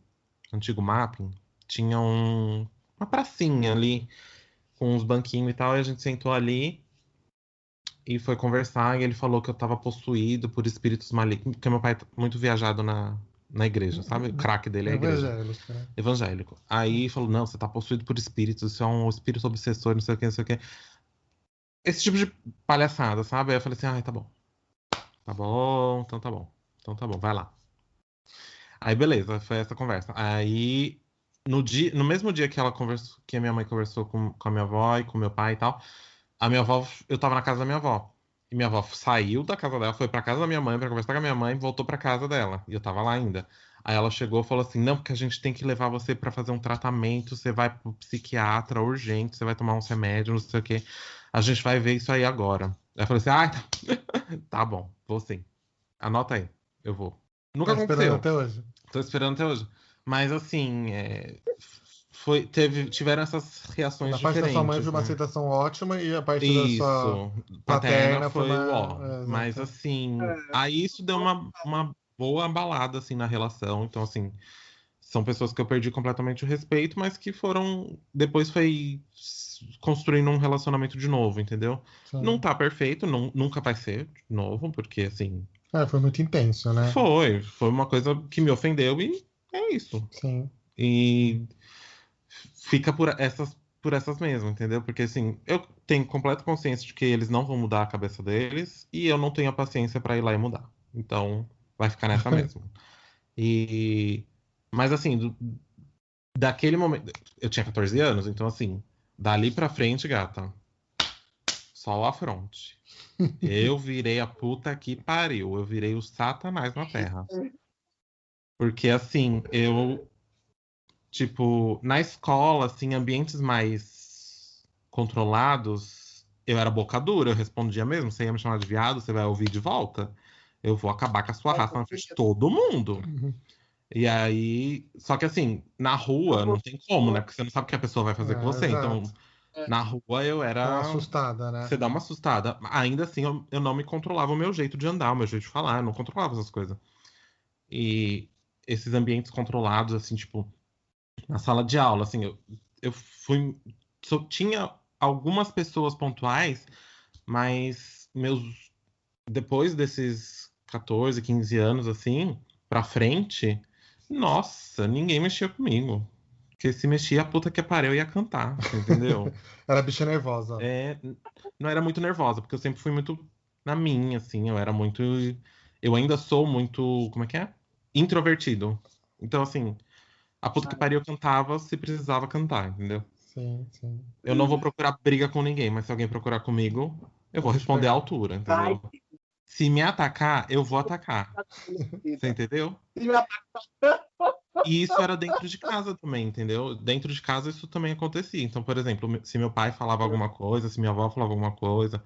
antigo Mapping, tinha uma pracinha ali com uns banquinhos e tal. E a gente sentou ali e foi conversar. E ele falou que eu tava possuído por espíritos malignos, porque meu pai é muito viajado na igreja, sabe? O craque dele é a igreja. Evangélico, né? Evangélico. Aí falou: não, você tá possuído por espíritos, isso é um espírito obsessor, não sei o que, não sei o que. Esse tipo de palhaçada, sabe? Aí eu falei assim: ai, tá bom. Tá bom, então tá bom. Então tá bom, vai lá. Aí beleza, foi essa conversa. Aí no mesmo dia que ela conversou, que a minha mãe conversou com a minha avó e com meu pai e tal, a minha avó, eu tava na casa da minha avó. E minha avó saiu da casa dela, foi pra casa da minha mãe pra conversar com a minha mãe, voltou pra casa dela. E eu tava lá ainda. Aí ela chegou e falou assim: não, porque a gente tem que levar você pra fazer um tratamento, você vai pro psiquiatra urgente, você vai tomar uns remédios, não sei o quê. A gente vai ver isso aí agora. Aí eu falei assim: ah, tá, tá bom, vou sim. Anota aí, eu vou. Nunca Tá esperando aconteceu. até hoje. Tô esperando até hoje. Mas assim, tiveram essas reações Da parte da sua mãe diferentes, foi uma né? aceitação ótima e a parte da sua Isso, paterna paterna foi foi o uma. ó. Mas Exato. assim, aí isso deu uma boa abalada assim na relação. Então, assim, são pessoas que eu perdi completamente o respeito, mas que foram. Depois foi construindo um relacionamento de novo, entendeu? Não Sim. tá perfeito, nunca vai ser de novo, porque assim, Foi muito intenso, né? foi uma coisa que me ofendeu e é isso. Sim. E fica por essas mesmo, entendeu? Porque assim, eu tenho completa consciência de que eles não vão mudar a cabeça deles e eu não tenho a paciência pra ir lá e mudar. Então, vai ficar nessa mesmo. E mas assim, daquele momento, eu tinha 14 anos, então assim, dali pra frente, gata, só a fronte. Eu virei a puta que pariu, eu virei o Satanás na Terra. Porque assim, eu tipo, na escola, assim, ambientes mais controlados, eu era boca dura, eu respondia mesmo. Você ia me chamar de viado, você vai ouvir de volta. Eu vou acabar com a sua raça na frente de todo mundo. E aí. Só que assim, na rua não tem como, né? Porque você não sabe o que a pessoa vai fazer com você. Então, Exato. na rua eu Dá uma era. assustada, né? Você dá uma assustada. Ainda assim, eu não me controlava o meu jeito de andar, o meu jeito de falar, eu não controlava essas coisas. E esses ambientes controlados, assim, tipo na sala de aula, assim, eu fui. Tinha algumas pessoas pontuais, mas depois desses 14, 15 anos, assim, pra frente, nossa, ninguém mexia comigo. Porque se mexia, a puta que pariu ia cantar, você entendeu? Era bicha nervosa. É, não era muito nervosa, porque eu sempre fui muito na minha, assim, eu era muito. Eu ainda sou muito. Como é que é? Introvertido. Então, assim, a puta que pariu cantava se precisava cantar, entendeu? Sim, sim. Eu não vou procurar briga com ninguém, mas se alguém procurar comigo, eu vou O bicho responder à pega. altura, Vai, entendeu? Se me atacar, eu vou atacar. Você vida. entendeu? E me E isso era dentro de casa também, entendeu? Dentro de casa isso também acontecia. Então, por exemplo, se meu pai falava alguma coisa, se minha avó falava alguma coisa,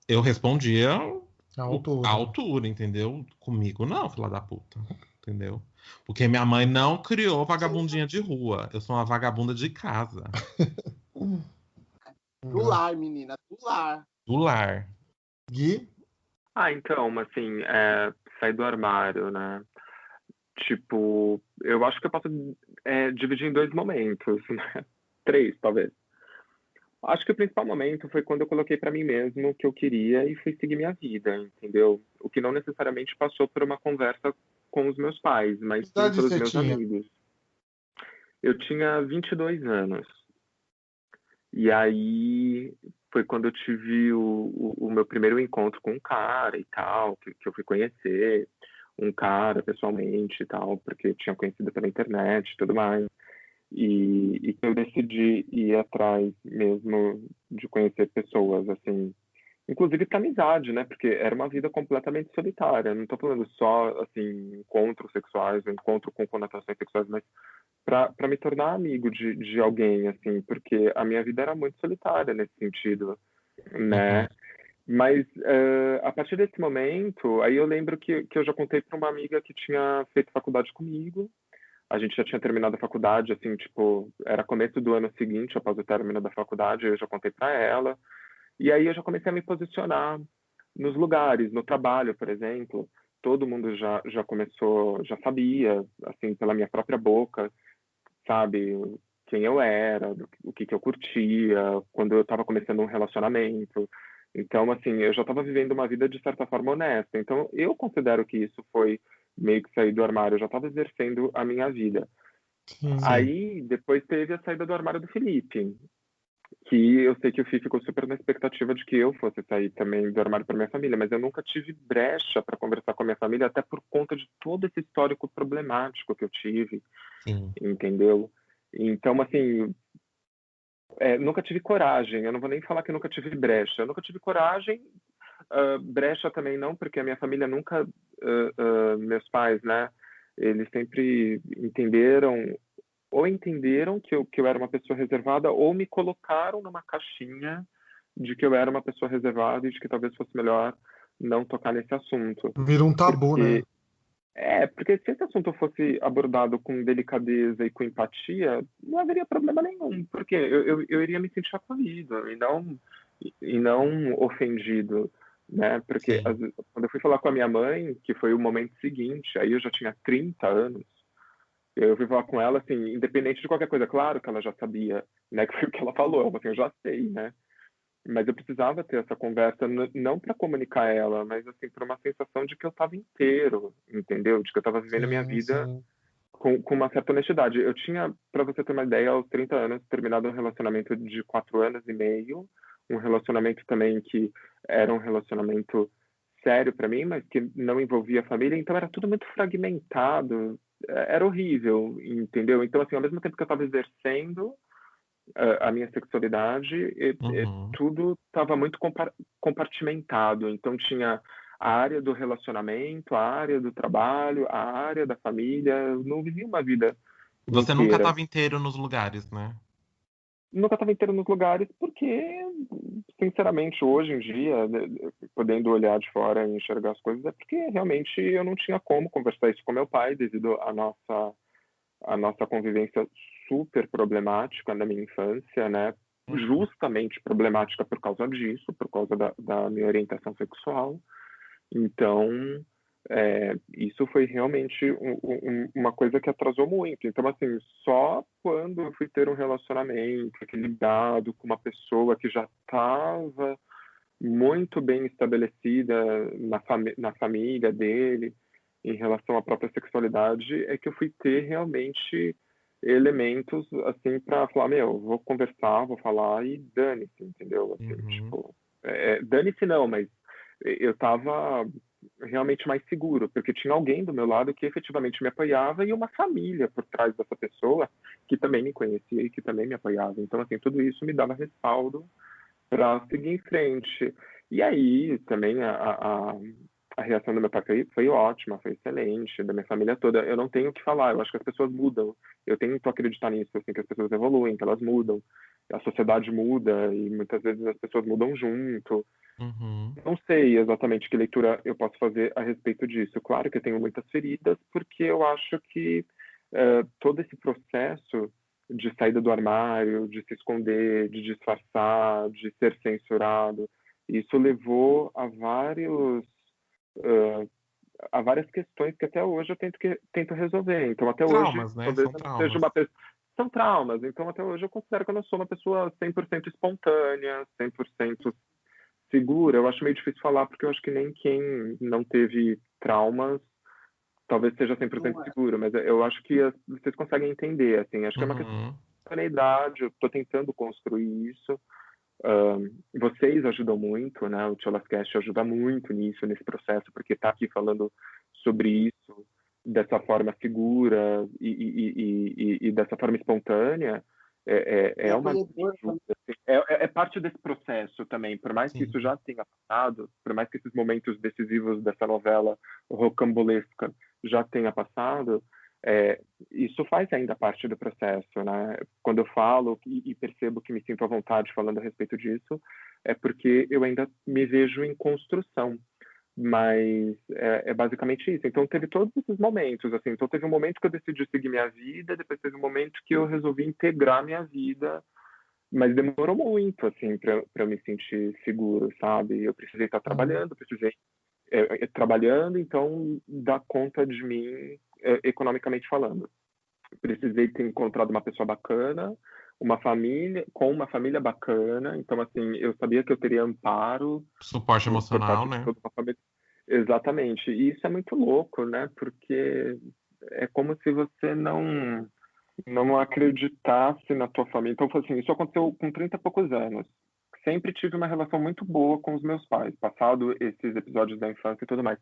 eu respondia A à altura. altura, entendeu? Comigo não, filha da puta. Entendeu? Porque minha mãe não criou vagabundinha de rua. Eu sou uma vagabunda de casa. do lar, menina, do lar. Do lar. Gui? Então, assim, sair do armário, né? Tipo, eu acho que eu posso dividir em dois momentos, né? Três, talvez. Acho que o principal momento foi quando eu coloquei para mim mesmo o que eu queria e fui seguir minha vida, entendeu? O que não necessariamente passou por uma conversa com os meus pais, Que mas sim idade pelos você meus tinha? amigos. Eu tinha 22 anos. E aí foi quando eu tive o meu primeiro encontro com um cara e tal, que eu fui conhecer um cara pessoalmente e tal, porque eu tinha conhecido pela internet e tudo mais. E que eu decidi ir atrás mesmo de conhecer pessoas, assim, inclusive para amizade, né? Porque era uma vida completamente solitária. Não estou falando só, assim, encontros sexuais, encontro com conotações sexuais, mas para me tornar amigo de alguém, assim, porque a minha vida era muito solitária nesse sentido, Uhum. né? Mas a partir desse momento, aí eu lembro que eu já contei para uma amiga que tinha feito faculdade comigo. A gente já tinha terminado a faculdade, assim, tipo, era começo do ano seguinte, após o término da faculdade, eu já contei para ela. E aí eu já comecei a me posicionar nos lugares, no trabalho, por exemplo. Todo mundo já começou, já sabia, assim, pela minha própria boca, sabe, quem eu era, o que eu curtia, quando eu estava começando um relacionamento. Então, assim, eu já estava vivendo uma vida de certa forma honesta. Então, eu considero que isso foi meio que sair do armário. Eu já estava exercendo a minha vida. Sim. Sim. Aí, depois teve a saída do armário do Felipe, que eu sei que o Fih ficou super na expectativa de que eu fosse sair também do armário para minha família, mas eu nunca tive brecha para conversar com a minha família, até por conta de todo esse histórico problemático que eu tive, Sim. entendeu? Então, assim, nunca tive coragem, eu não vou nem falar que eu nunca tive brecha, eu nunca tive coragem, brecha também não, porque a minha família nunca, meus pais, né, eles sempre entenderam que eu era uma pessoa reservada, ou me colocaram numa caixinha de que eu era uma pessoa reservada e de que talvez fosse melhor não tocar nesse assunto. Vira um tabu, né? Porque se esse assunto fosse abordado com delicadeza e com empatia, não haveria problema nenhum, porque eu iria me sentir acolhido e não ofendido, né? Porque Sim. quando eu fui falar com a minha mãe, que foi o momento seguinte, aí eu já tinha 30 anos, eu fui falar com ela, assim, independente de qualquer coisa, claro que ela já sabia, né? Que foi o que ela falou, ela falou assim, eu já sei, né? Mas eu precisava ter essa conversa, não para comunicar ela, mas assim, por uma sensação de que eu estava inteiro, entendeu? De que eu estava vivendo a minha Sim, vida sim. com uma certa honestidade. Eu tinha, para você ter uma ideia, aos 30 anos, terminado um relacionamento de 4 anos e meio, um relacionamento também que era um relacionamento sério para mim, mas que não envolvia a família, então era tudo muito fragmentado, era horrível, entendeu? Então, assim, ao mesmo tempo que eu estava exercendo a minha sexualidade, Uhum. tudo estava muito compartimentado. Então tinha a área do relacionamento, a área do trabalho, a área da família. Eu não vivia uma vida Você nunca inteira. estava inteiro nos lugares, né? Nunca estava inteiro nos lugares porque, sinceramente, hoje em dia, podendo olhar de fora e enxergar as coisas, é porque realmente eu não tinha como conversar isso com meu pai devido à nossa convivência super problemática na minha infância, né? Uhum. Justamente problemática por causa disso, por causa da minha orientação sexual. Então, isso foi realmente uma coisa que atrasou muito. Então, assim, só quando eu fui ter um relacionamento equilibrado com uma pessoa que já estava muito bem estabelecida na família dele, em relação à própria sexualidade, é que eu fui ter realmente elementos assim para falar, meu, vou conversar, vou falar e dane-se, entendeu? Assim, Uhum. tipo, dane-se não, mas eu estava realmente mais seguro, porque tinha alguém do meu lado que efetivamente me apoiava e uma família por trás dessa pessoa que também me conhecia e que também me apoiava. Então, assim, tudo isso me dava respaldo para seguir em frente. E aí também a reação do meu pai foi ótima, foi excelente, da minha família toda. Eu não tenho o que falar, eu acho que as pessoas mudam. Eu tenho que acreditar nisso, assim, que as pessoas evoluem, que elas mudam. A sociedade muda e muitas vezes as pessoas mudam junto. Uhum. Não sei exatamente que leitura eu posso fazer a respeito disso. Claro que eu tenho muitas feridas, porque eu acho que todo esse processo de saída do armário, de se esconder, de disfarçar, de ser censurado, isso levou a várias questões que até hoje eu tento resolver. Então, até hoje, Traumas, né? talvez São eu não seja traumas. uma pessoa. São traumas, então até hoje eu considero que eu não sou uma pessoa 100% espontânea, 100% segura. Eu acho meio difícil falar, porque eu acho que nem quem não teve traumas talvez seja 100% Não é. seguro, mas eu acho que vocês conseguem entender, assim, acho que é uma questão Uhum. da idade, eu estou tentando construir isso. Vocês ajudam muito, né? O Tcholascast ajuda muito nisso, nesse processo, porque está aqui falando sobre isso dessa forma segura e dessa forma espontânea, E é uma acolhedor ajuda. também. Assim, é parte desse processo também, por mais que isso Sim. já tenha passado, por mais que esses momentos decisivos dessa novela rocambolesca já tenha passado, isso faz ainda parte do processo, né? Quando eu falo e percebo que me sinto à vontade falando a respeito disso, é porque eu ainda me vejo em construção. Mas é basicamente isso. Então teve todos esses momentos, assim. Então teve um momento que eu decidi seguir minha vida, depois teve um momento que eu resolvi integrar minha vida, mas demorou muito, assim, para eu me sentir seguro, sabe? Eu precisei estar Uhum. trabalhando, precisei trabalhando, então dar conta de mim economicamente falando. Precisei ter encontrado uma pessoa bacana, uma família, com uma família bacana, então assim, eu sabia que eu teria amparo Suporte por emocional, parte de né? toda uma família. Exatamente. E isso é muito louco, né? Porque é como se você não acreditasse na tua família. Então, assim, isso aconteceu com 30 e poucos anos. Sempre tive uma relação muito boa com os meus pais, passado esses episódios da infância e tudo mais.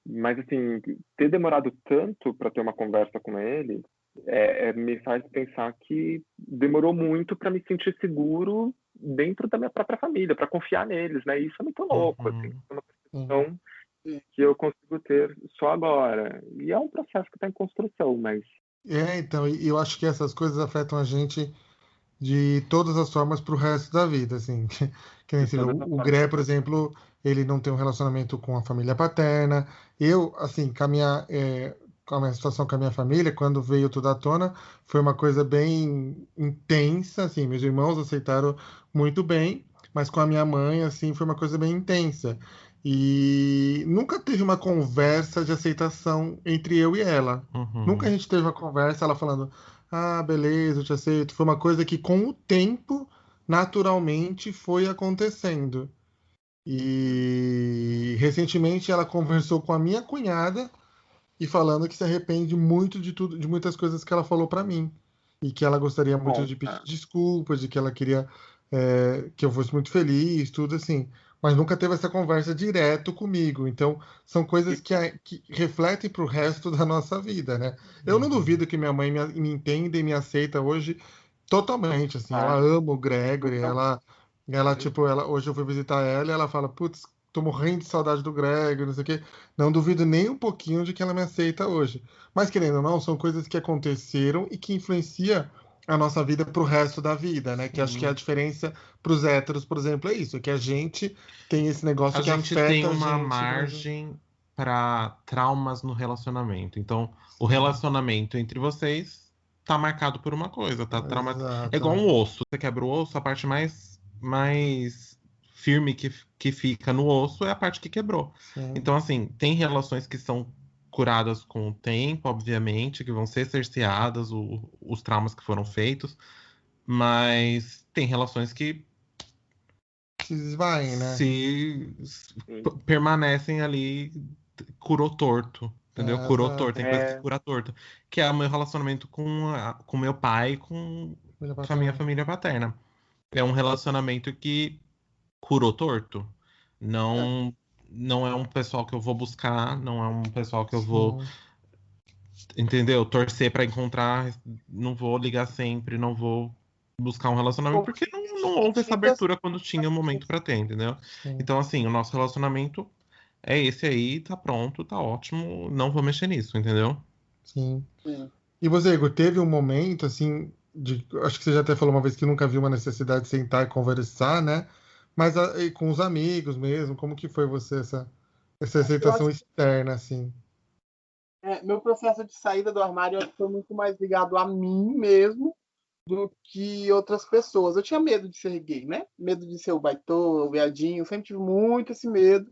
Mas, assim, ter demorado tanto para ter uma conversa com ele me faz pensar que demorou muito para me sentir seguro dentro da minha própria família, para confiar neles, né? E isso é muito louco, assim, é uma percepção que eu consigo ter só agora. E é um processo que está em construção, mas Então, e eu acho que essas coisas afetam a gente de todas as formas pro resto da vida, assim. Que nem de você vê, todas as o formas. Gré, por exemplo, ele não tem um relacionamento com a família paterna. Eu, assim, com a minha situação com a minha família, quando veio tudo à tona, foi uma coisa bem intensa, assim. Meus irmãos aceitaram muito bem, mas com a minha mãe, assim, foi uma coisa bem intensa. E nunca teve uma conversa de aceitação entre eu e ela. Nunca a gente teve uma conversa, ela falando, ah, beleza, eu te aceito. Foi uma coisa que, com o tempo, naturalmente foi acontecendo. E recentemente ela conversou com a minha cunhada e falando que se arrepende muito de tudo, de muitas coisas que ela falou pra mim. E que ela gostaria muito de pedir Nossa. desculpas, de que ela queria que eu fosse muito feliz, tudo assim. Mas nunca teve essa conversa direto comigo. Então, são coisas que refletem pro resto da nossa vida, né? Eu não duvido que minha mãe me entenda e me aceita hoje totalmente, assim. Ela ama o Gregory, hoje eu fui visitar ela e ela fala, putz, tô morrendo de saudade do Gregory, não sei o quê. Não duvido nem um pouquinho de que ela me aceita hoje. Mas, querendo ou não, são coisas que aconteceram e que influenciam a nossa vida pro resto da vida, né? Que acho que a diferença pros héteros, por exemplo, é isso, que a gente tem esse negócio A que gente tem afeta a uma gente. margem para traumas no relacionamento. Então, o relacionamento entre vocês tá marcado por uma coisa, tá traumatizado. É igual um osso. Você quebra o osso, a parte mais firme que fica no osso é a parte que quebrou. Sim. Então, assim, tem relações que são curadas com o tempo, obviamente, que vão ser cerceadas, os traumas que foram feitos, mas tem relações que Se esvaem, né? permanecem ali, curou torto. Entendeu? Curou torto. Tem coisa que cura torto. Que é o meu relacionamento com meu pai e com a minha família paterna. É um relacionamento que curou torto. Não, não é um pessoal que eu vou buscar, não é um pessoal que eu vou, entendeu? Torcer pra encontrar, não vou ligar sempre, não vou buscar um relacionamento, porque não houve essa abertura quando tinha o momento pra ter, entendeu? Sim. Então, assim, o nosso relacionamento é esse aí, tá pronto, tá ótimo, não vou mexer nisso, entendeu? Sim. E você, Igor, teve um momento, assim, acho que você já até falou uma vez que nunca viu uma necessidade de sentar e conversar, né? Mas e com os amigos mesmo, como que foi você essa aceitação externa, assim? Meu processo de saída do armário acho que foi muito mais ligado a mim mesmo do que outras pessoas. Eu tinha medo de ser gay, né? Medo de ser o baitô, o viadinho. Eu sempre tive muito esse medo.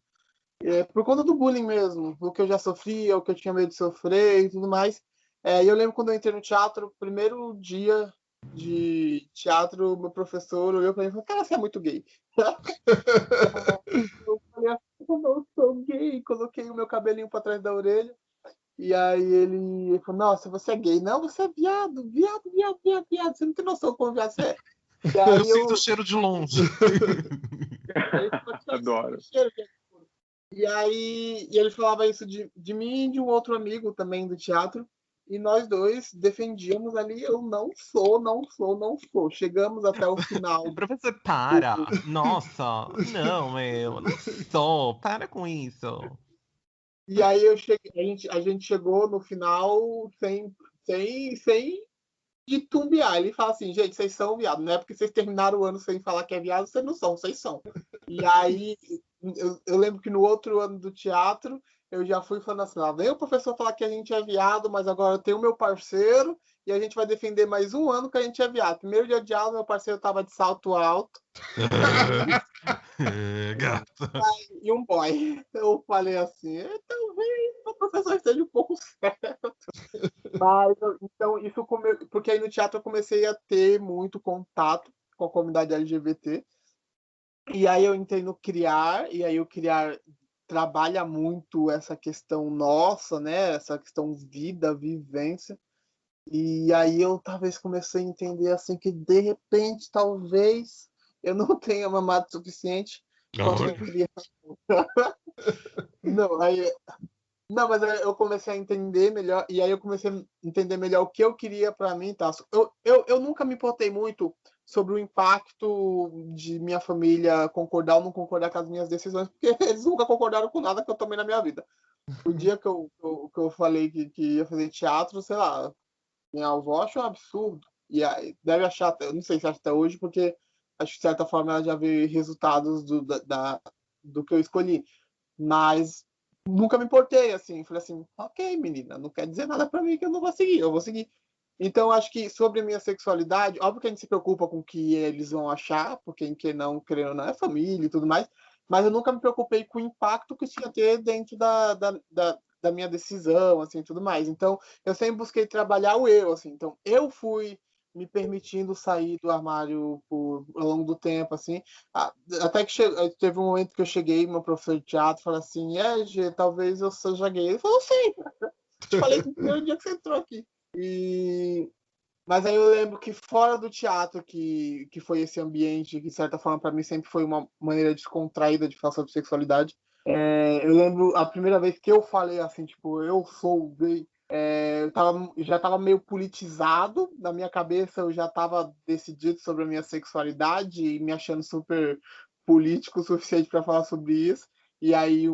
Por conta do bullying mesmo. O que eu já sofria, o que eu tinha medo de sofrer e tudo mais. E eu lembro quando eu entrei no teatro, primeiro dia de teatro, meu professor olhou pra mim e falou, cara, você é muito gay. Eu falei assim, eu não sou gay. Coloquei o meu cabelinho pra trás da orelha. E aí ele falou, nossa, você é gay. Não, você é viado. Você não tem noção como viado você é. E aí eu sinto o cheiro de longe. Adoro. E aí ele falava isso de mim e de um outro amigo também do teatro. E nós dois defendíamos ali, eu não sou. Chegamos até o final. Professor, para! Nossa, não, não sou, para com isso. E aí a gente chegou no final sem tumbiar. Ele fala assim, gente, vocês são viado, não é porque vocês terminaram o ano sem falar que é viado, vocês não são, vocês são. E aí eu lembro que no outro ano do teatro eu já fui falando assim, vem o professor falar que a gente é viado, mas agora eu tenho o meu parceiro e a gente vai defender mais um ano que a gente é viado. Primeiro dia de aula, meu parceiro tava de salto alto. Gata. E um boy. Eu falei assim, talvez o professor esteja um pouco certo. Mas, então, porque aí no teatro eu comecei a ter muito contato com a comunidade LGBT. E aí eu entrei no Criar, e aí o Criar trabalha muito essa questão nossa, né? Essa questão vida, vivência. E aí eu talvez comecei a entender assim que de repente, talvez eu não tenha mamado o suficiente. Não, mas aí eu comecei a entender melhor, e aí eu comecei a entender melhor o que eu queria para mim, tá? Eu nunca me importei muito sobre o impacto de minha família concordar ou não concordar com as minhas decisões, porque eles nunca concordaram com nada que eu tomei na minha vida. O dia que eu falei que ia fazer teatro, sei lá, minha avó achou um absurdo. E aí, deve achar, eu não sei se acha até hoje, porque acho que de certa forma ela já vê resultados do que eu escolhi. Mas nunca me importei, assim. Falei assim, ok, menina, não quer dizer nada pra mim que eu vou seguir. Então, acho que sobre a minha sexualidade, óbvio que a gente se preocupa com o que eles vão achar, porque em que não, querendo ou não, é família e tudo mais, mas eu nunca me preocupei com o impacto que isso ia ter dentro da minha decisão, assim, tudo mais. Então, eu sempre busquei trabalhar o eu, assim. Então, eu fui me permitindo sair do armário ao longo do tempo, assim. Até que teve um momento que eu cheguei, meu professor de teatro, falou assim, Gê, talvez eu seja gay. Ele falou, sim, te falei no primeiro dia que você entrou aqui. Mas aí eu lembro que fora do teatro, que foi esse ambiente, que de certa forma para mim sempre foi uma maneira descontraída de falar sobre sexualidade, eu lembro a primeira vez que eu falei assim, tipo, eu sou gay, já estava meio politizado, na minha cabeça eu já estava decidido sobre a minha sexualidade e me achando super político o suficiente para falar sobre isso. E aí,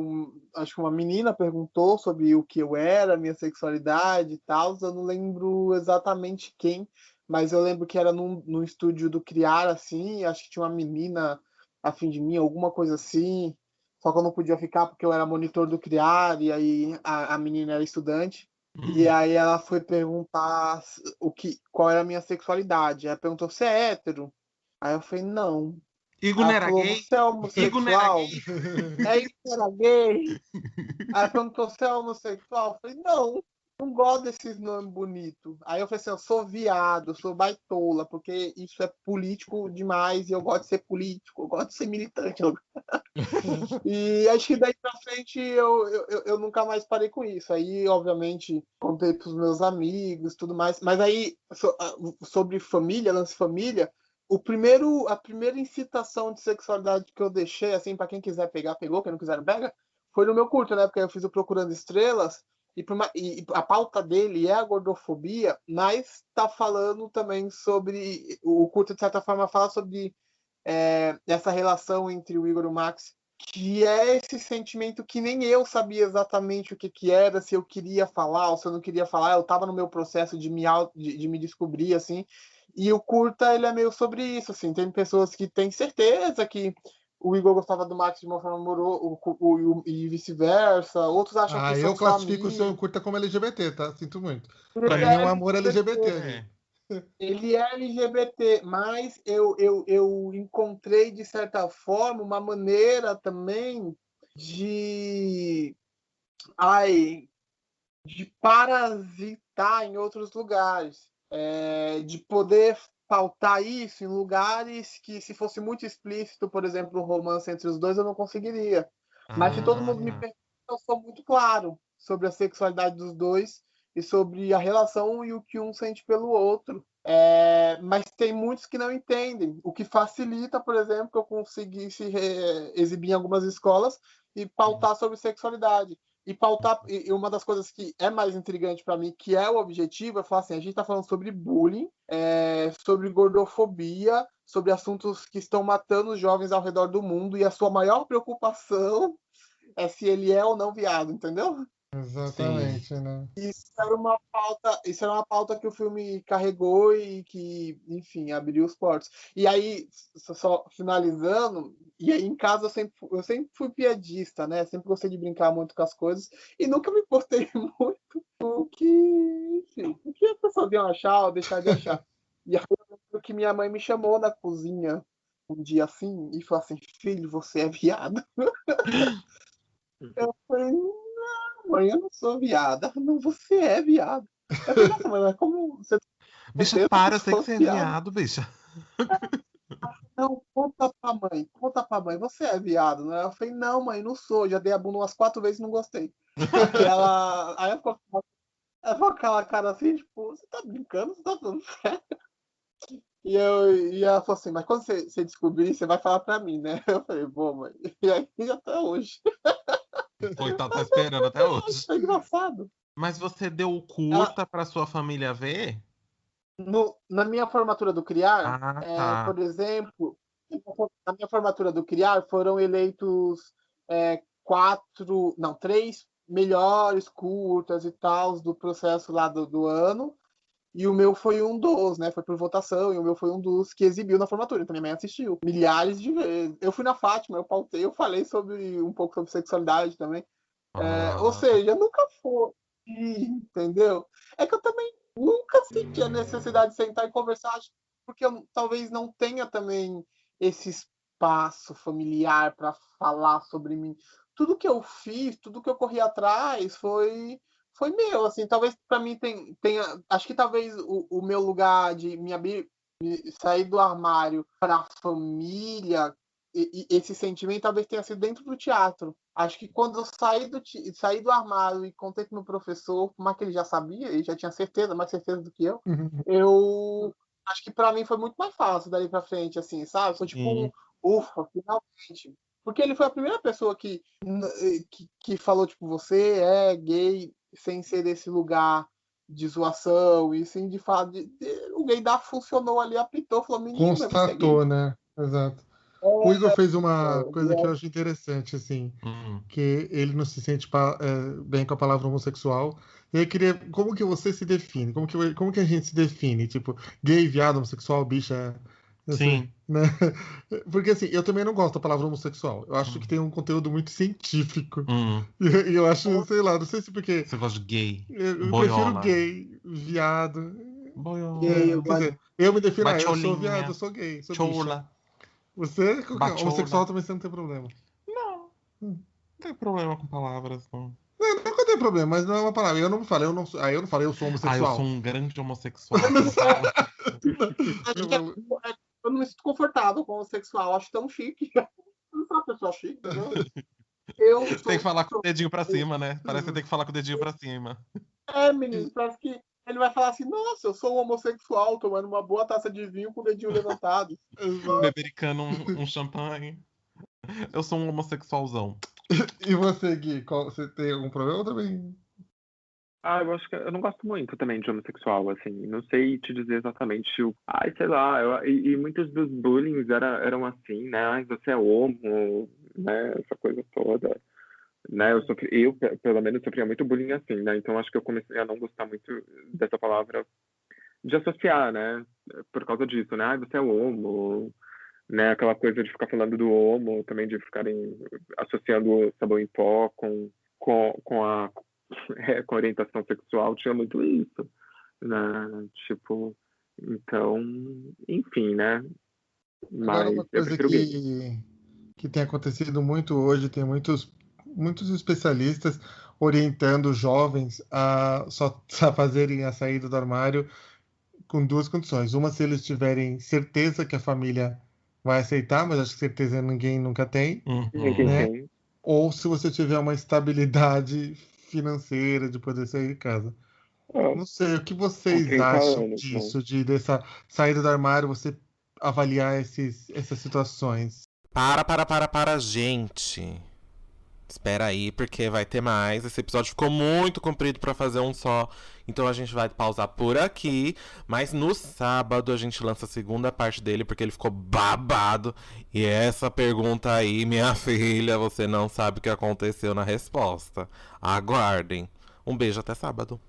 acho que uma menina perguntou sobre o que eu era, minha sexualidade e tal. Eu não lembro exatamente quem, mas eu lembro que era no estúdio do Criar, assim. Acho que tinha uma menina a fim de mim, alguma coisa assim. Só que eu não podia ficar porque eu era monitor do Criar, e aí a menina era estudante. E aí ela foi perguntar qual era a minha sexualidade. Ela perguntou se é hétero. Aí eu falei, não. Igor Aí não ela era falou, gay? você é Igor não era homossexual? gay? Igor era gay? Aí ela perguntou se é homossexual. Eu falei, não gosto desses nomes bonitos. Aí eu falei assim, eu sou viado, eu sou baitola, porque isso é político demais e eu gosto de ser político, eu gosto de ser militante. E acho que daí pra frente eu nunca mais parei com isso. Aí, obviamente, contei pros meus amigos tudo mais. Mas aí, sobre família, lance família, a primeira incitação de sexualidade que eu deixei, assim, pra quem quiser pegar, pegou, quem não quiser, não pega, foi no meu curto, né? Porque eu fiz o Procurando Estrelas, e a pauta dele é a gordofobia, mas tá falando também sobre. O curto, de certa forma, fala sobre essa relação entre o Igor e o Max, que é esse sentimento que nem eu sabia exatamente o que era, se eu queria falar ou se eu não queria falar. Eu estava no meu processo de me descobrir, assim, e o curta, ele é meio sobre isso, assim. Tem pessoas que têm certeza que o Igor gostava do Max de uma forma amorosa e vice-versa. Outros acham que Eu são só classifico o seu amigos. curta como LGBT, tá? Sinto muito. Pra Ele mim é é um amor LGBT LGBT. ali. Ele é LGBT, mas eu encontrei, de certa forma, uma maneira também de, de parasitar em outros lugares. De poder pautar isso em lugares que, se fosse muito explícito, por exemplo, o romance entre os dois, eu não conseguiria. Mas se todo mundo me pergunta, eu sou muito claro sobre a sexualidade dos dois e sobre a relação e o que um sente pelo outro. Mas tem muitos que não entendem, o que facilita, por exemplo, que eu conseguisse exibir em algumas escolas e pautar sobre sexualidade. E uma das coisas que é mais intrigante para mim, que é o objetivo, é falar assim, a gente está falando sobre bullying, sobre gordofobia, sobre assuntos que estão matando os jovens ao redor do mundo, e a sua maior preocupação é se ele é ou não viado, entendeu? Exatamente, né? Isso era uma pauta que o filme carregou e que, enfim, abriu os portos. E aí, só finalizando, e aí em casa eu sempre fui piadista, né? Sempre gostei de brincar muito com as coisas e nunca me importei muito enfim, o que as pessoas iam achar ou deixar de achar. E aí eu lembro que minha mãe me chamou na cozinha um dia assim e falou assim, filho, você é viado. Eu falei, mãe, eu não sou viada. Não, você é viado. Eu falei, nossa, mas como você tem Bicha, certeza que para, eu eu sei que sou você é viado? viado, bicha. Não, conta pra mãe, você é viado, né? Eu falei, não, mãe, não sou. Já dei a bunda umas 4 vezes e não gostei. Aí ela ficou com aquela cara assim, tipo, você tá brincando? Você tá falando sério? E ela falou assim, mas quando você descobrir, você vai falar pra mim, né? Eu falei, bom, mãe. E aí, até hoje. Coitado, tá esperando até hoje. Foi engraçado. Mas você deu o Ela, curta pra sua família ver? Na minha formatura do CRIAR, Ah, tá. por exemplo, na minha formatura do CRIAR foram eleitos três melhores curtas e tal do processo lá do ano. E o meu foi um dos, né? Foi por votação, e o meu foi um dos que exibiu na formatura. Então minha mãe assistiu milhares de vezes. Eu fui na Fátima, eu pautei, eu falei um pouco sobre sexualidade também. Ou Ah, seja, nunca foi, entendeu? É que eu também nunca senti a necessidade de sentar e conversar, porque eu talvez não tenha também esse espaço familiar para falar sobre mim. Tudo que eu fiz, tudo que eu corri atrás foi meu, assim, talvez para mim tenha, acho que talvez o meu lugar de sair do armário para a família, e esse sentimento talvez tenha sido dentro do teatro. Acho que quando eu saí do armário e contei com o meu professor, como que ele já sabia, ele já tinha certeza, mais certeza do que eu acho que para mim foi muito mais fácil daí para frente, assim, sabe? Foi tipo sim. ufa, finalmente. Porque ele foi a primeira pessoa que falou, tipo, você é gay sem ser desse lugar de zoação e sim de fato. O gaydar funcionou ali, apitou, falou: menina, você é gay. Constatou, né? Exato. O Igor fez uma coisa que eu acho interessante, assim, Hum. que ele não se sente bem com a palavra homossexual. E eu queria, como que você se define? Como que a gente se define? Tipo, gay, viado, homossexual, bicha, assim, Sim. né? Porque assim, eu também não gosto da palavra homossexual. Eu acho que Hum. tem um conteúdo muito científico. Hum. E eu acho, sei lá, não sei se porque Você gosta de gay? eu prefiro Boiola. gay, viado. gay, Boiola. eu Quer gosto. dizer, eu me defino, eu sou viado, eu Bacholinha. sou gay, sou bicha. Chola. Você, homossexual Bachola. também você não tem problema. Não, não Hum. tem problema com palavras, não. Não, nunca tem problema, mas não é uma palavra. Eu não falei, eu não falei, eu sou Ah, eu sou homossexual. um grande homossexual, você não fala? Acho Eu que falo, eu não me sinto confortável com o sexual, acho tão chique. Eu não sou uma pessoa chique, entendeu? Eu Você tem que sou. falar com o dedinho pra cima, né? Parece que você tem que falar com o dedinho pra cima. Menino, parece que ele vai falar assim: nossa, eu sou um homossexual tomando uma boa taça de vinho com o dedinho levantado. exato. Bebericando um champanhe. Eu sou um homossexualzão. E você, Gui, você tem algum problema também? Eu acho que eu não gosto muito também de homossexual, assim. Não sei te dizer exatamente o. Ai, sei lá. E muitos dos bullying eram assim, né? Ai, você é homo, né? Essa coisa toda. Né? Pelo menos, sofria muito bullying assim, né? Então acho que eu comecei a não gostar muito dessa palavra de associar, né? Por causa disso, né? Ai, você é homo, né? Aquela coisa de ficar falando do homo, também de ficarem associando o sabão em pó com a com a orientação sexual, tinha muito isso, né? Tipo, então, enfim, né? Agora, Mas uma eu coisa prefiro gay. que tem acontecido muito hoje, tem muitos especialistas orientando jovens a fazerem a saída do armário com duas condições. Uma, se eles tiverem certeza que a família vai aceitar, mas acho que certeza ninguém nunca tem, Ninguém Uhum. né? tem. Ou se você tiver uma estabilidade financeira de poder sair de casa. Ah, Não sei, o que com vocês 30 acham anos, né? disso, dessa saída do armário, você avaliar essas situações? Para, gente. Espera aí, porque vai ter mais. Esse episódio ficou muito comprido pra fazer um só. Então a gente vai pausar por aqui. Mas no sábado a gente lança a segunda parte dele, porque ele ficou babado. E essa pergunta aí, minha filha, você não sabe o que aconteceu na resposta. Aguardem. Um beijo até sábado.